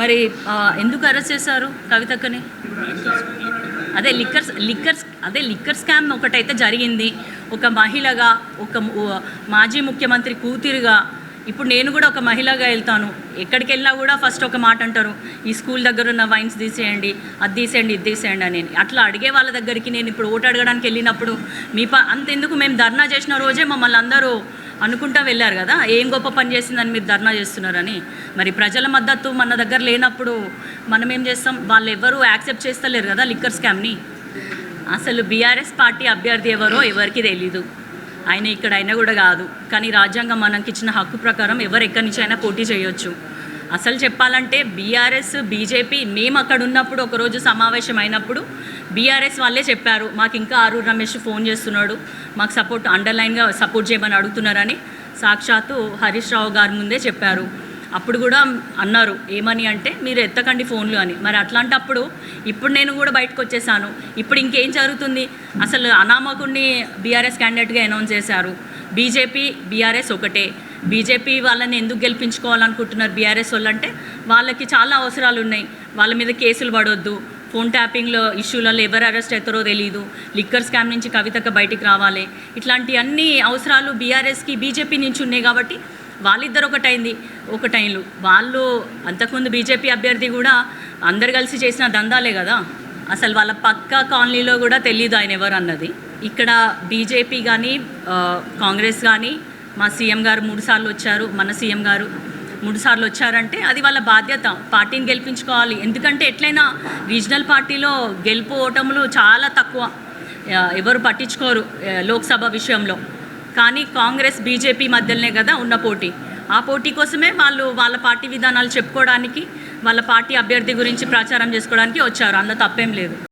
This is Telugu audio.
మరి ఎందుకు అరెస్ట్ చేశారు కవితక్కని? అదే లిక్కర్ స్కామ్ ఒకటైతే జరిగింది. ఒక మహిళగా, ఒక మాజీ ముఖ్యమంత్రి కూతురుగా, ఇప్పుడు నేను కూడా ఒక మహిళగా వెళ్తాను. ఎక్కడికి వెళ్ళినా కూడా ఫస్ట్ ఒక మాట అంటారు, ఈ స్కూల్ దగ్గర ఉన్న వైన్స్ తీసేయండి, అది తీసేయండి, ఇది తీసేయండి అని. అట్లా అడిగే వాళ్ళ దగ్గరికి నేను ఇప్పుడు ఓటు అడగడానికి వెళ్ళినప్పుడు అంతెందుకు, మేము ధర్నా చేసిన రోజే మమ్మల్ని అందరూ అనుకుంటా వెళ్ళారు కదా, ఏం గొప్ప పని చేసిందని మీరు ధర్నా చేస్తున్నారని. మరి ప్రజల మద్దతు మన దగ్గర లేనప్పుడు మనం ఏం చేస్తాం? వాళ్ళు ఎవరు యాక్సెప్ట్ చేస్తలేరు కదా లిక్కర్ స్కామ్ని. అసలు బీఆర్ఎస్ పార్టీ అభ్యర్థి ఎవరో ఎవరికి తెలీదు. ఆయన ఇక్కడ అయినా కూడా కాదు, కానీ రాజ్యాంగం మనకి ఇచ్చిన హక్కు ప్రకారం ఎవరు ఎక్కడి నుంచి అయినా పోటీ చేయొచ్చు. అసలు చెప్పాలంటే బీఆర్ఎస్, బీజేపీ మేము అక్కడ ఉన్నప్పుడు ఒకరోజు సమావేశం అయినప్పుడు బీఆర్ఎస్ వాళ్ళే చెప్పారు, మాకు ఇంకా ఆరూరు రమేష్ ఫోన్ చేస్తున్నాడు, మాకు అండర్లైన్గా సపోర్ట్ చేయమని అడుగుతున్నారని సాక్షాత్తు హరీష్ రావు గారి ముందే చెప్పారు. అప్పుడు కూడా అన్నారు ఏమని అంటే, మీరు ఎత్తకండి ఫోన్లు అని. మరి అట్లాంటప్పుడు ఇప్పుడు నేను కూడా బయటకు వచ్చేసాను. ఇప్పుడు ఇంకేం జరుగుతుంది? అసలు అనామకుడిని బీఆర్ఎస్ క్యాండిడేట్గా అనౌన్స్ చేశారు. బీజేపీ బీఆర్ఎస్ ఒకటే. బీజేపీ వాళ్ళని ఎందుకు గెలిపించుకోవాలనుకుంటున్నారు బీఆర్ఎస్ వాళ్ళు అంటే, వాళ్ళకి చాలా అవసరాలు ఉన్నాయి. వాళ్ళ మీద కేసులు పడొద్దు, ఫోన్ ట్యాపింగ్లో ఇష్యూలలో ఎవరు అరెస్ట్ అవుతారో తెలియదు, లిక్కర్ స్కామ్ నుంచి కవితక బయటికి రావాలి, ఇట్లాంటి అన్ని అవసరాలు బీఆర్ఎస్కి బీజేపీ నుంచి ఉన్నాయి. కాబట్టి వాళ్ళిద్దరు ఒకటైన్లు. వాళ్ళు అంతకుముందు బీజేపీ అభ్యర్థి కూడా అందరు కలిసి చేసిన దందాలే కదా. అసలు వాళ్ళ పక్క కాలనీలో కూడా తెలియదు ఆయన ఎవరు అన్నది. ఇక్కడ బీజేపీ కానీ కాంగ్రెస్ కానీ, మా సీఎం గారు 3 సార్లు వచ్చారు, మన సీఎం గారు 3 సార్లు వచ్చారంటే అది వాళ్ళ బాధ్యత. పార్టీని గెలిపించుకోవాలి. ఎందుకంటే ఎట్లయినా రీజనల్ పార్టీలో గెలుపు ఓటములు చాలా తక్కువ, ఎవరు పట్టించుకోరు లోక్సభ విషయంలో. కానీ కాంగ్రెస్ బీజేపీ మధ్యలోనే కదా ఉన్న పోటీ. ఆ పోటీ కోసమే వాళ్ళు వాళ్ళ పార్టీ విధానాలు చెప్పుకోవడానికి, వాళ్ళ పార్టీ అభ్యర్థి గురించి ప్రచారం చేసుకోవడానికి వచ్చారు. అందులో తప్పేం లేదు.